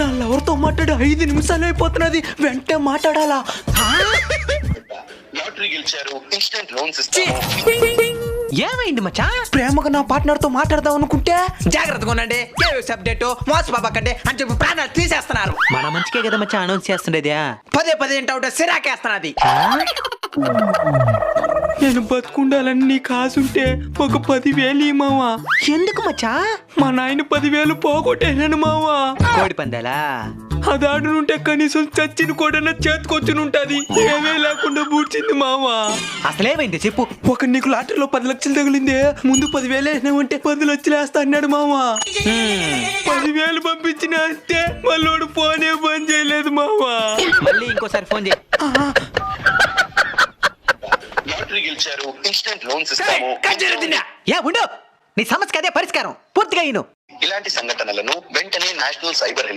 నా లవర్తో మాట్లాడి 5 నిమిషాలు అయిపోతున్నది, వెంటనే మాట్లాడాలా? లాటరీ గెలిచారు, ఇన్స్టెంట్ లోన్స్ ఇస్తాము. ఏమైంది మచ్చా? ప్రేమగా నా పార్ట్నర్ తో మాట్లాడదాం అనుకుంటే జాగ్రత్తగా ఉండండి, అప్డేట్ మోసపోకండి అని చెప్పి ప్రాణాలు తీసేస్తున్నారు. మన మంచికే కదా మచ్చా అనౌన్స్ చేస్తుండేది. పదే పదే ఏంటంటే సిరాకేస్తున్నది. నేను బతుకుండాలని నీకు ఆశుంటే ఒక 10,000 ఈ మావా. ఎందుకు మచ్చా? మా నాయన 10,000 పోగొట్టేనాను మావా. కోడి పందాలా? అదాడునుంటే కనీసం చచ్చిన కూడా చేతికొచ్చునుంటది, ఏమీ లేకుండా బూడ్చింది మావా. అసలేమైంది చెప్పు. ఒక నీకు లాటరీలో 10 లక్షలు తగిలిందే, ముందు 10,000 వేసినావంటే 10 లక్షలు వేస్తా అన్నాడు మావా. 10,000 పంపించిన అంతే, మళ్ళీ ఫోనే బంద్ చేయలేదు మావా. మళ్ళీ ఇంకోసారి ఫోన్ చేయి. లాటరీ గెలిచారు, ఇన్స్టెంట్ లోన్స్ ఇస్తాము. ఏ ఉండు, నీ సమస్యకి అదే పరిష్కారం పూర్తిగా ఇను. ఇలాంటి సంఘటనలను వెంటనే నేషనల్ సైబర్ హెల్ప్